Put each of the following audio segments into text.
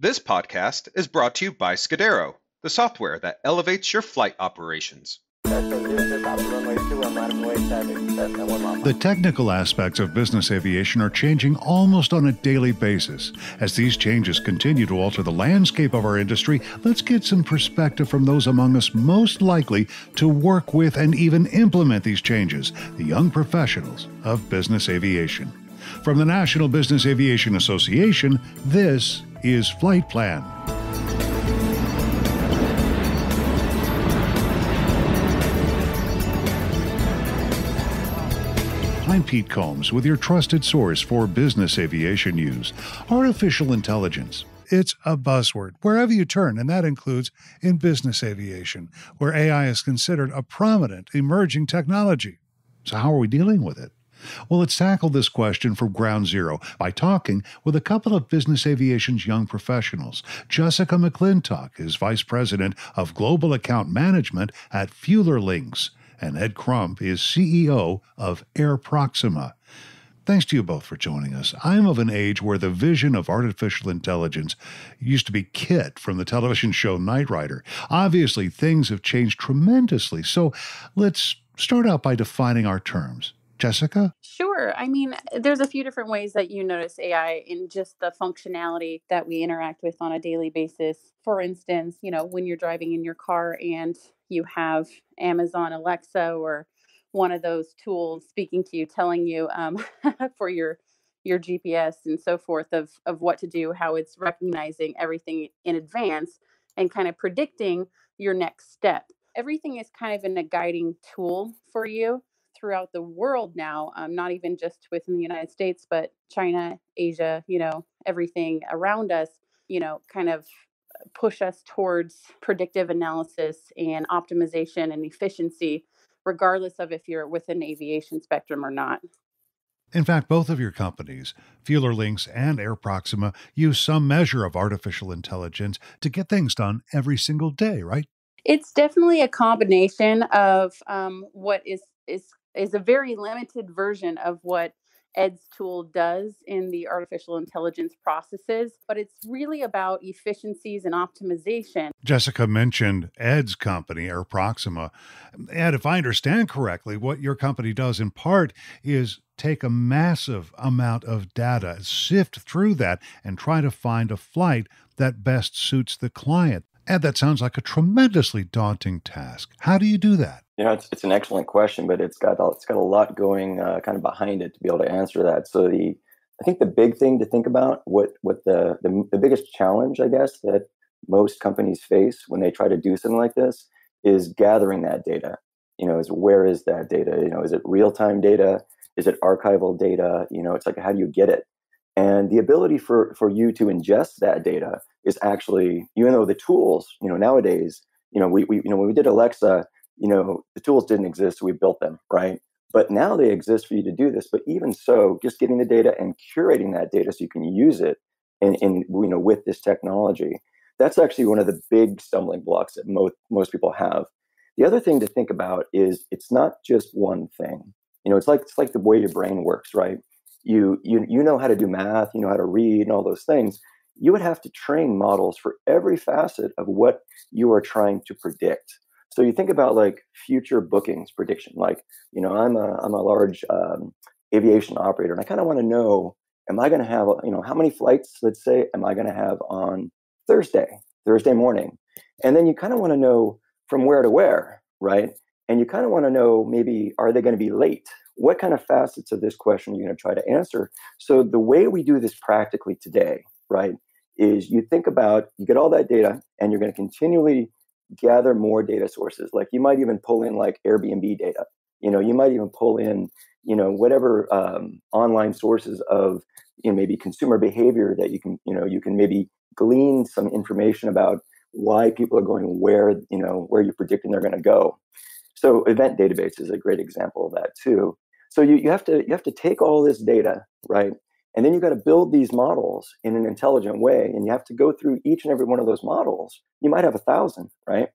This podcast is brought to you by Scudero, the software that elevates your flight operations. The technical aspects of business aviation are changing almost on a daily basis. As these changes continue to alter the landscape of our industry, let's get some perspective from those among us most likely to work with and even implement these changes, the young professionals of business aviation. From the National Business Aviation Association, this is Flight Plan. I'm Pete Combs with your trusted source for business aviation news. Artificial intelligence. It's a buzzword wherever you turn, and that includes in business aviation, where AI is considered a prominent emerging technology. So how are we dealing with it? Well, let's tackle this question from ground zero by talking with a couple of business aviation's young professionals. Jessica McClintock is Vice President of Global Account Management at FuelerLinks, and Ed Crump is CEO of Air Proxima. Thanks to you both for joining us. I'm of an age where the vision of artificial intelligence used to be Kit from the television show Knight Rider. Obviously, things have changed tremendously, so let's start out by defining our terms. Jessica? Sure. I mean, there's a few different ways that you notice AI in just the functionality that we interact with on a daily basis. For instance, when you're driving in your car and you have Amazon Alexa or one of those tools speaking to you, telling you for your GPS and so forth of what to do, how it's recognizing everything in advance and kind of predicting your next step. Everything is kind of in a guiding tool for you throughout the world now, not even just within the United States, but China, Asia, everything around us, kind of push us towards predictive analysis and optimization and efficiency, regardless of if you're within the aviation spectrum or not. In fact, both of your companies, FuelerLinks and Air Proxima, use some measure of artificial intelligence to get things done every single day, right? It's definitely a combination of what is a very limited version of what Ed's tool does in the artificial intelligence processes, but it's really about efficiencies and optimization. Jessica mentioned Ed's company, Air Proxima. Ed, if I understand correctly, what your company does in part is take a massive amount of data, sift through that, and try to find a flight that best suits the client. Ed, that sounds like a tremendously daunting task. How do you do that? It's an excellent question, but it's got a lot going kind of behind it to be able to answer that. So I think the big thing to think about, what the biggest challenge, I guess, that most companies face when they try to do something like this is gathering that data. Is where is that data? Is it real-time data? Is it archival data? It's like, how do you get it? And the ability for you to ingest that data is actually, even though the tools, nowadays, when we did Alexa, the tools didn't exist, so we built them, right? But now they exist for you to do this. But even so, just getting the data and curating that data so you can use it with this technology, that's actually one of the big stumbling blocks that most people have. The other thing to think about is it's not just one thing. It's like the way your brain works, right? You know how to do math, you know how to read and all those things. You would have to train models for every facet of what you are trying to predict. So you think about like future bookings prediction. Like, I'm a large aviation operator, and I kind of want to know, am I going to have, how many flights, let's say, am I going to have on Thursday morning? And then you kind of want to know from where to where, right? And you kind of want to know, maybe, are they going to be late? What kind of facets of this question are you going to try to answer? So the way we do this practically today, right, is you think about, you get all that data and you're going to continually gather more data sources. Like you might even pull in like Airbnb data. You might even pull in, whatever online sources of, maybe consumer behavior that you can maybe glean some information about why people are going where you're predicting they're going to go. So event database is a great example of that too. So you have to take all this data, right? And then you've got to build these models in an intelligent way. And you have to go through each and every one of those models. You might have 1,000, right?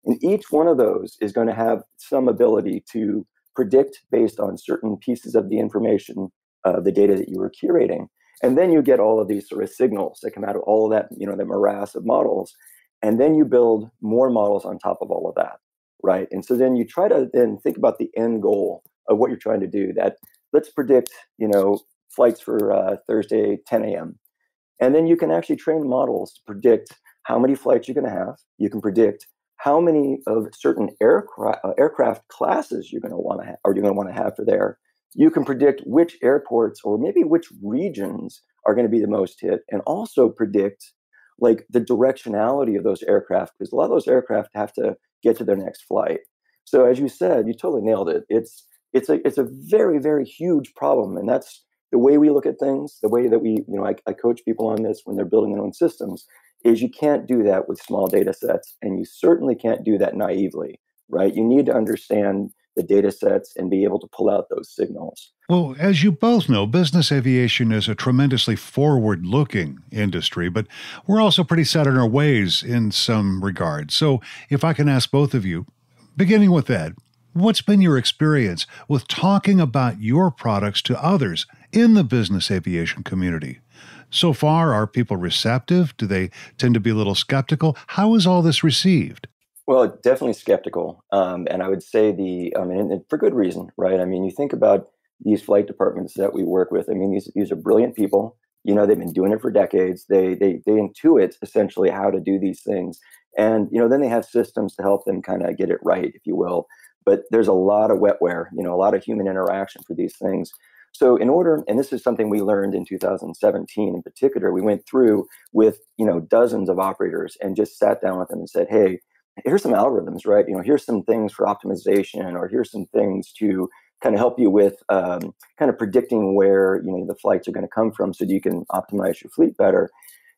And each one of those is going to have some ability to predict based on certain pieces of the information, the data that you were curating. And then you get all of these sort of signals that come out of all of that, the morass of models. And then you build more models on top of all of that, right? And so then you try to then think about the end goal of what you're trying to do. That let's predict, flights for Thursday, 10 a.m. And then you can actually train models to predict how many flights you're going to have. You can predict how many of certain aircraft classes you're going to want to have, or you're going to want to have for there. You can predict which airports or maybe which regions are going to be the most hit, and also predict like the directionality of those aircraft, because a lot of those aircraft have to get to their next flight. So as you said, you totally nailed it. It's a very, very huge problem, and that's the way we look at things, the way that I coach people on this when they're building their own systems, is you can't do that with small data sets, and you certainly can't do that naively, right? You need to understand the data sets and be able to pull out those signals. Well, as you both know, business aviation is a tremendously forward looking industry, but we're also pretty set in our ways in some regards. So, if I can ask both of you, beginning with Ed, what's been your experience with talking about your products to others in the business aviation community? So far, are people receptive? Do they tend to be a little skeptical? How is all this received? Well, definitely skeptical, and I would say and for good reason, right? I mean, you think about these flight departments that we work with. I mean, these are brilliant people. They've been doing it for decades. They intuit essentially how to do these things, and then they have systems to help them kind of get it right, if you will. But there's a lot of wetware, a lot of human interaction for these things. So and this is something we learned in 2017 in particular, we went through with dozens of operators and just sat down with them and said, hey, here's some algorithms, right? Here's some things for optimization, or here's some things to kind of help you with kind of predicting where the flights are going to come from, so that you can optimize your fleet better.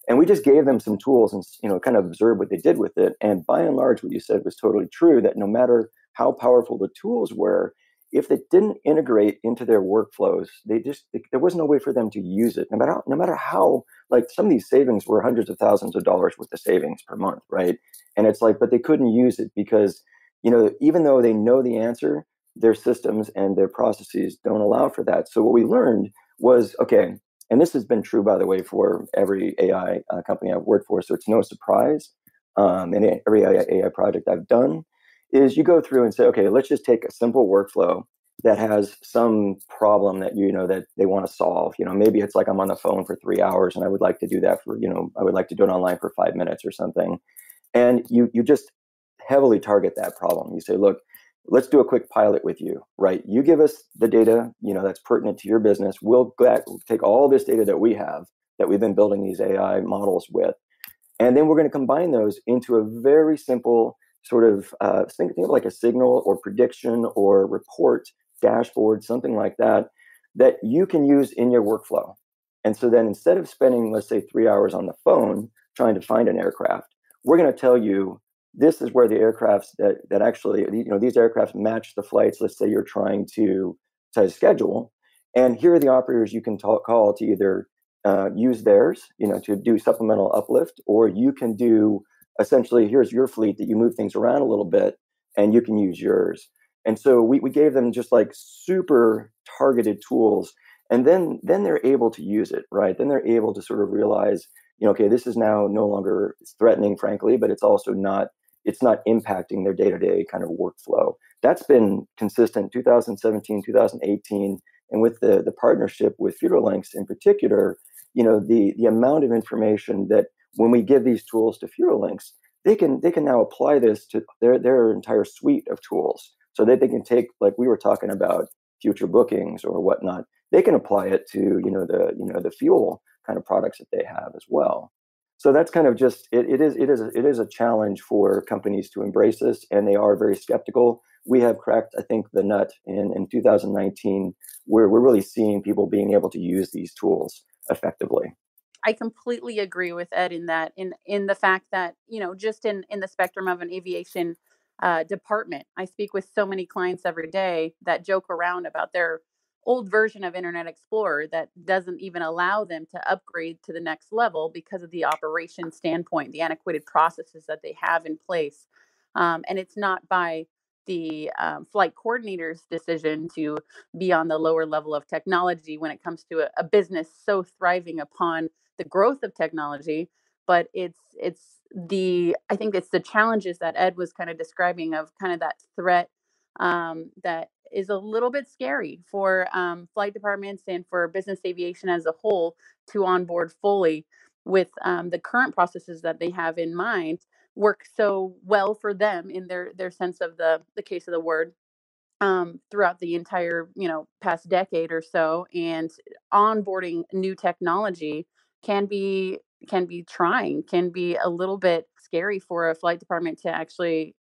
And we just gave them some tools and kind of observed what they did with it. And by and large, what you said was totally true. That no matter how powerful the tools were, if they didn't integrate into their workflows, there was no way for them to use it. No matter how, like, some of these savings were hundreds of thousands of dollars worth of savings per month, right? And it's like, but they couldn't use it because, even though they know the answer, their systems and their processes don't allow for that. So what we learned was, okay, and this has been true, by the way, for every AI company I've worked for, so it's no surprise. And every AI project I've done is you go through and say, okay, let's just take a simple workflow that has some problem that that they want to solve. Maybe it's like I'm on the phone for 3 hours and I would like to do that I would like to do it online for 5 minutes or something. And you just heavily target that problem. You say, look, let's do a quick pilot with you, right? You give us the data, that's pertinent to your business. We'll take all this data that we have, that we've been building these AI models with, and then we're going to combine those into a very simple sort of think of like a signal or prediction or report dashboard, something like that, that you can use in your workflow. And so then instead of spending, let's say, 3 hours on the phone trying to find an aircraft, we're going to tell you this is where the aircrafts that actually, these aircraft match the flights. Let's say you're trying to schedule, and here are the operators you can call to either use theirs, to do supplemental uplift, or you can do essentially, here's your fleet that you move things around a little bit, and you can use yours. And so we gave them just like super targeted tools, and then they're able to use it, right? Then they're able to sort of realize, okay, this is now no longer threatening, frankly, but it's not impacting their day-to-day kind of workflow. That's been consistent 2017, 2018, and with the partnership with FutureLinks in particular, the amount of information that when we give these tools to FutureLinks, they can now apply this to their entire suite of tools, so that they can take, like we were talking about, future bookings or whatnot. They can apply it to the fuel kind of products that they have as well. So that's kind of just it is a challenge for companies to embrace this, and they are very skeptical. We have cracked, I think, the nut in 2019, where we're really seeing people being able to use these tools effectively. I completely agree with Ed in that, in the fact that, just in the spectrum of an aviation department, I speak with so many clients every day that joke around about their old version of Internet Explorer that doesn't even allow them to upgrade to the next level because of the operation standpoint, the antiquated processes that they have in place. And it's not by the flight coordinator's decision to be on the lower level of technology when it comes to a business so thriving upon the growth of technology. But I think it's the challenges that Ed was kind of describing of kind of that threat that is a little bit scary for flight departments and for business aviation as a whole to onboard fully with the current processes that they have in mind work so well for them in their sense of the case of the word throughout the entire past decade or so. And onboarding new technology can be trying, can be a little bit scary for a flight department to actually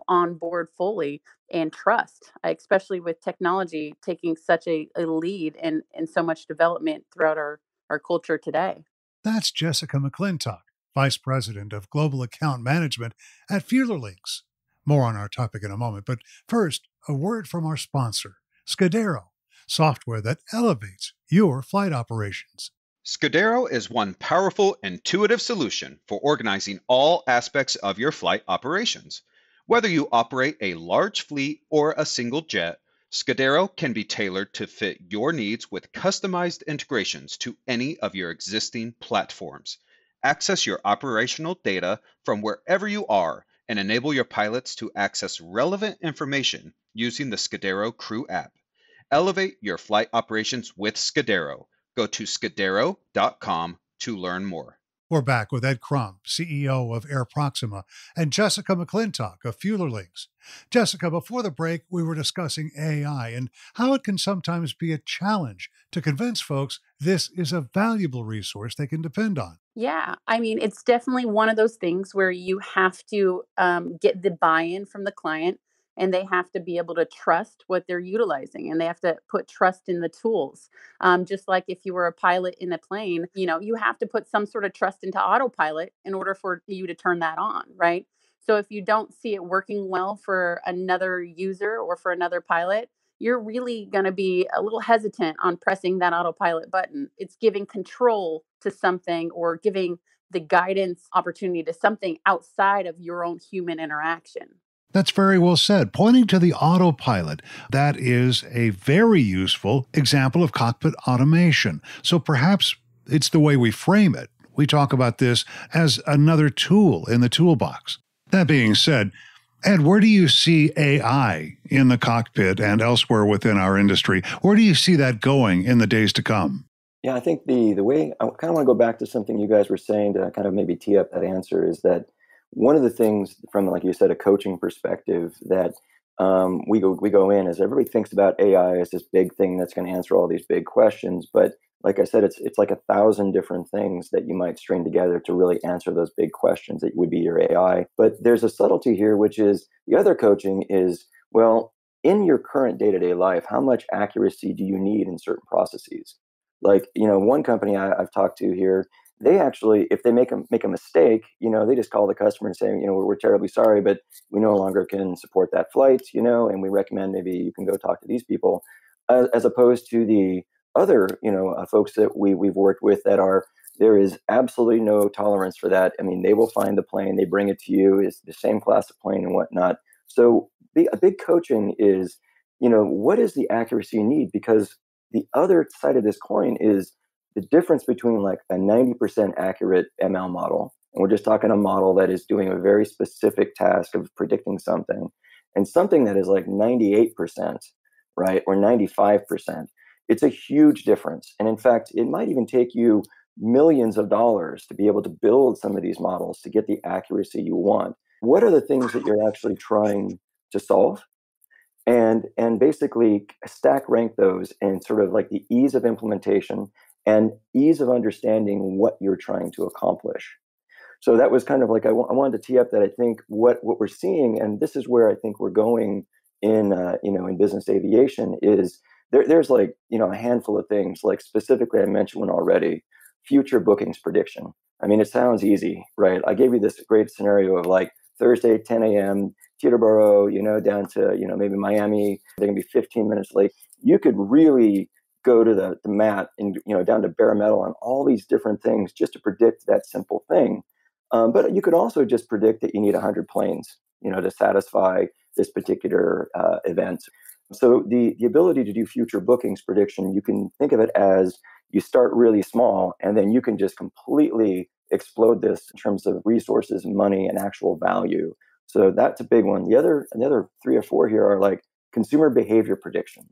onboard fully and trust, especially with technology taking such a lead in so much development throughout our culture today. That's Jessica McClintock, Vice President of Global Account Management at Fuelerlinks. More on our topic in a moment, but first, a word from our sponsor, Scudero, software that elevates your flight operations. Scudero is one powerful, intuitive solution for organizing all aspects of your flight operations. Whether you operate a large fleet or a single jet, Scudero can be tailored to fit your needs with customized integrations to any of your existing platforms. Access your operational data from wherever you are and enable your pilots to access relevant information using the Scudero Crew app. Elevate your flight operations with Scudero. Go to scudero.com to learn more. We're back with Ed Crump, CEO of Air Proxima, and Jessica McClintock of Fuelerlinks. Jessica, before the break, we were discussing AI and how it can sometimes be a challenge to convince folks this is a valuable resource they can depend on. Yeah, I mean, it's definitely one of those things where you have to get the buy-in from the client, and they have to be able to trust what they're utilizing, and they have to put trust in the tools. Just like if you were a pilot in a plane, you have to put some sort of trust into autopilot in order for you to turn that on, right? So if you don't see it working well for another user or for another pilot, you're really going to be a little hesitant on pressing that autopilot button. It's giving control to something or giving the guidance opportunity to something outside of your own human interaction. That's very well said. Pointing to the autopilot, that is a very useful example of cockpit automation. So perhaps it's the way we frame it. We talk about this as another tool in the toolbox. That being said, Ed, where do you see AI in the cockpit and elsewhere within our industry? Where do you see that going in the days to come? Yeah, I think the way I kind of want to go back to something you guys were saying to kind of maybe tee up that answer is that one of the things from, like you said, a coaching perspective that we go in is everybody thinks about AI as this big thing that's going to answer all these big questions, but like I said, it's like 1,000 different things that you might string together to really answer those big questions that would be your AI. But there's a subtlety here, which is the other coaching is, well, in your current day-to-day life, how much accuracy do you need in certain processes? Like, one company I've talked to here, they actually, if they make a mistake, they just call the customer and say, we're terribly sorry, but we no longer can support that flight, and we recommend maybe you can go talk to these people, as opposed to the other, folks that we've worked with that there is absolutely no tolerance for that. I mean, they will find the plane, they bring it to you, it's the same class of plane and whatnot. So a big coaching is, what is the accuracy you need? Because the other side of this coin is the difference between like a 90% accurate ML model, and we're just talking a model that is doing a very specific task of predicting something, and something that is like 98%, right, or 95%. It's a huge difference. And in fact, it might even take you millions of dollars to be able to build some of these models to get the accuracy you want. What are the things that you're actually trying to solve? And basically stack rank those and sort of like the ease of implementation and ease of understanding what you're trying to accomplish. So that was kind of like I wanted to tee up that I think what we're seeing, and this is where I think we're going in in business aviation, is there's like a handful of things. Like specifically, I mentioned one already: future bookings prediction. I mean, it sounds easy, right? I gave you this great scenario of like Thursday 10 a.m. Teterboro, down to maybe Miami. They're gonna be 15 minutes late. You could really go to the mat and down to bare metal on all these different things just to predict that simple thing. But you could also just predict that you need 100 planes, to satisfy this particular event. So the ability to do future bookings prediction, you can think of it as you start really small, and then you can just completely explode this in terms of resources, money, and actual value. So that's a big one. Another three or four here are like consumer behavior prediction,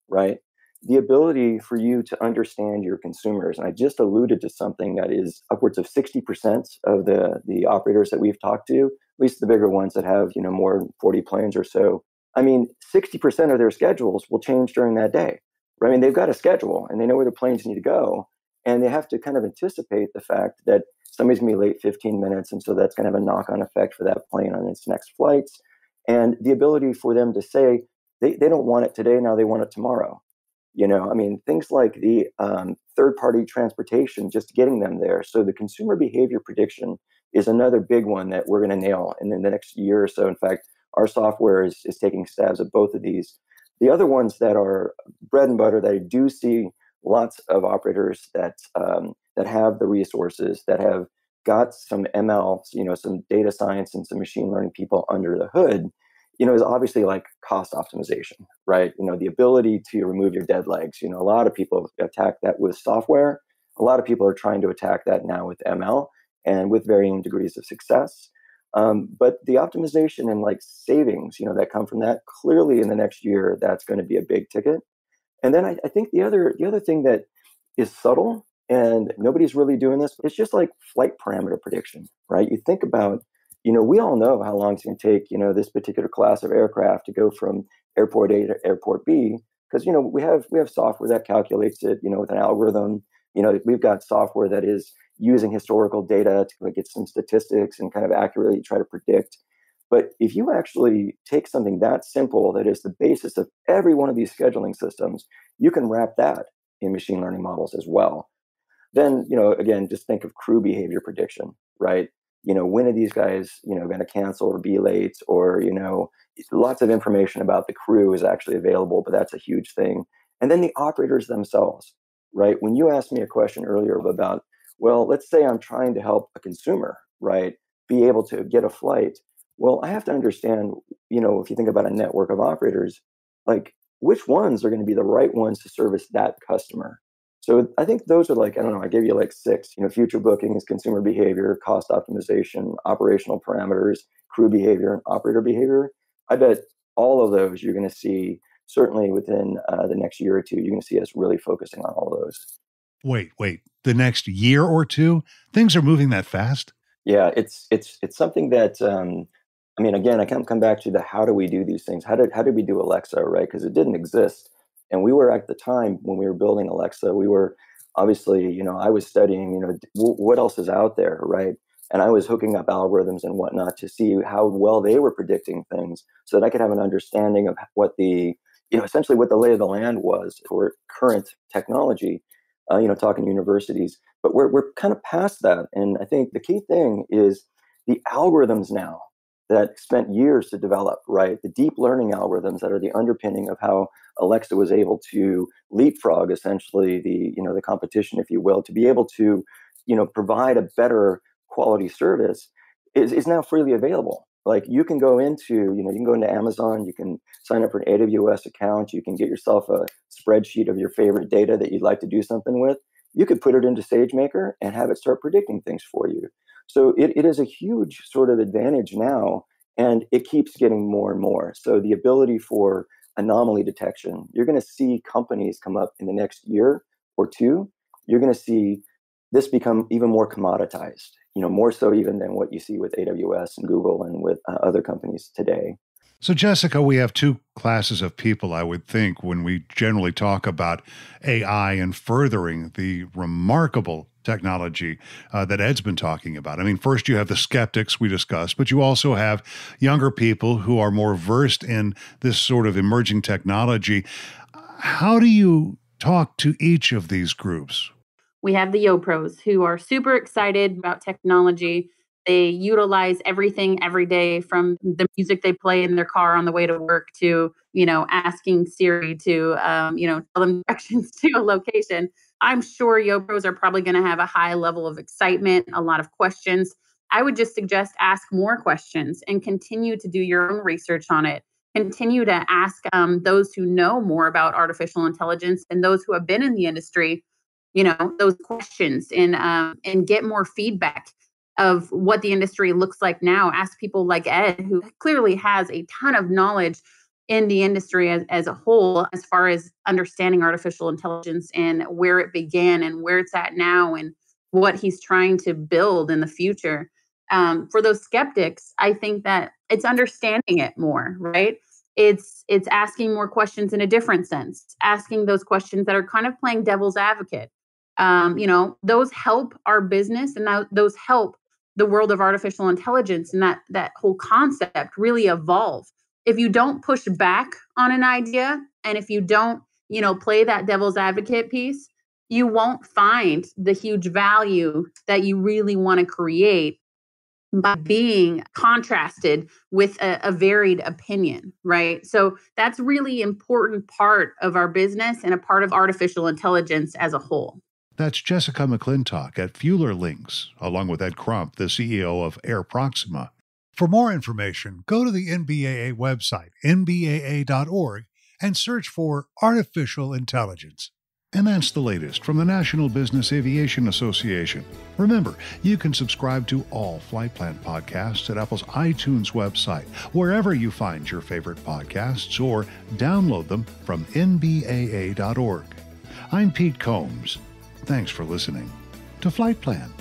right? The ability for you to understand your consumers. And I just alluded to something that is upwards of 60% of the operators that we've talked to, at least the bigger ones that have, more than 40 planes or so. I mean, 60% of their schedules will change during that day, right? I mean, they've got a schedule and they know where the planes need to go. And they have to kind of anticipate the fact that somebody's going to be late 15 minutes. And so that's going to have a knock on effect for that plane on its next flights. And the ability for them to say they don't want it today, now they want it tomorrow. I mean, things like the third-party transportation, just getting them there. So the consumer behavior prediction is another big one that we're going to nail in the next year or so. In fact, our software is taking stabs at both of these. The other ones that are bread and butter that I do see lots of operators that have the resources, that have got some ML, some data science and some machine learning people under the hood, is obviously like cost optimization, right? The ability to remove your dead legs. A lot of people attack that with software. A lot of people are trying to attack that now with ML and with varying degrees of success. But the optimization and like savings, that come from that, clearly in the next year, that's going to be a big ticket. And then I think the other thing that is subtle and nobody's really doing this, it's just like flight parameter prediction, right? You think about, we all know how long it's going to take, this particular class of aircraft to go from airport A to airport B, because, we have software that calculates it, with an algorithm. We've got software that is using historical data to like, get some statistics and kind of accurately try to predict. But if you actually take something that simple, that is the basis of every one of these scheduling systems, you can wrap that in machine learning models as well. Then, again, just think of crew behavior prediction, right? When are these guys, going to cancel or be late, or, lots of information about the crew is actually available, but that's a huge thing. And then the operators themselves, right? When you asked me a question earlier about, well, let's say I'm trying to help a consumer, right, be able to get a flight. Well, I have to understand, if you think about a network of operators, like which ones are going to be the right ones to service that customer. So I think those are like, I don't know, I gave you like six, future bookings, consumer behavior, cost optimization, operational parameters, crew behavior, and operator behavior. I bet all of those you're going to see, certainly within the next year or two, you're going to see us really focusing on all those. Wait. The next year or two? Things are moving that fast? Yeah, it's something that, I mean, again, I come back to the how do we do these things? How did we do Alexa, right? Because it didn't exist. And we were at the time when we were building Alexa, we were obviously, I was studying, what else is out there, right? And I was hooking up algorithms and whatnot to see how well they were predicting things so that I could have an understanding of what essentially what the lay of the land was for current technology, talking universities. But we're kind of past that. And I think the key thing is the algorithms now that spent years to develop, right? The deep learning algorithms that are the underpinning of how Alexa was able to leapfrog essentially the competition, if you will, to be able to, provide a better quality service is now freely available. Like you can go into, you can go into Amazon, you can sign up for an AWS account, you can get yourself a spreadsheet of your favorite data that you'd like to do something with. You could put it into SageMaker and have it start predicting things for you. So it is a huge sort of advantage now, and it keeps getting more and more. So the ability for anomaly detection, you're going to see companies come up in the next year or two. You're going to see this become even more commoditized, more so even than what you see with AWS and Google and with other companies today. So, Jessica, we have two classes of people, I would think, when we generally talk about AI and furthering the remarkable technology that Ed's been talking about. I mean, first you have the skeptics we discussed, but you also have younger people who are more versed in this sort of emerging technology. How do you talk to each of these groups? We have the Yo Pros who are super excited about technology. They utilize everything every day, from the music they play in their car on the way to work to, asking Siri to, tell them directions to a location. I'm sure Yo Pros are probably going to have a high level of excitement, a lot of questions. I would just suggest ask more questions and continue to do your own research on it. continue to ask those who know more about artificial intelligence and those who have been in the industry, those questions, and get more feedback of what the industry looks like now. Ask people like Ed, who clearly has a ton of knowledge in the industry as a whole, as far as understanding artificial intelligence and where it began and where it's at now and what he's trying to build in the future. For those skeptics, I think that it's understanding it more, right? It's asking more questions in a different sense, asking those questions that are kind of playing devil's advocate. Those help our business, and those help the world of artificial intelligence, and that whole concept really evolve. If you don't push back on an idea, and if you don't, play that devil's advocate piece, you won't find the huge value that you really want to create by being contrasted with a varied opinion, right? So that's really important part of our business and a part of artificial intelligence as a whole. That's Jessica McClintock at Fueler Links, along with Ed Crump, the CEO of Air Proxima. For more information, go to the NBAA website, nbaa.org, and search for artificial intelligence. And that's the latest from the National Business Aviation Association. Remember, you can subscribe to all Flight Plan podcasts at Apple's iTunes website, wherever you find your favorite podcasts, or download them from nbaa.org. I'm Pete Combs. Thanks for listening to Flight Plan.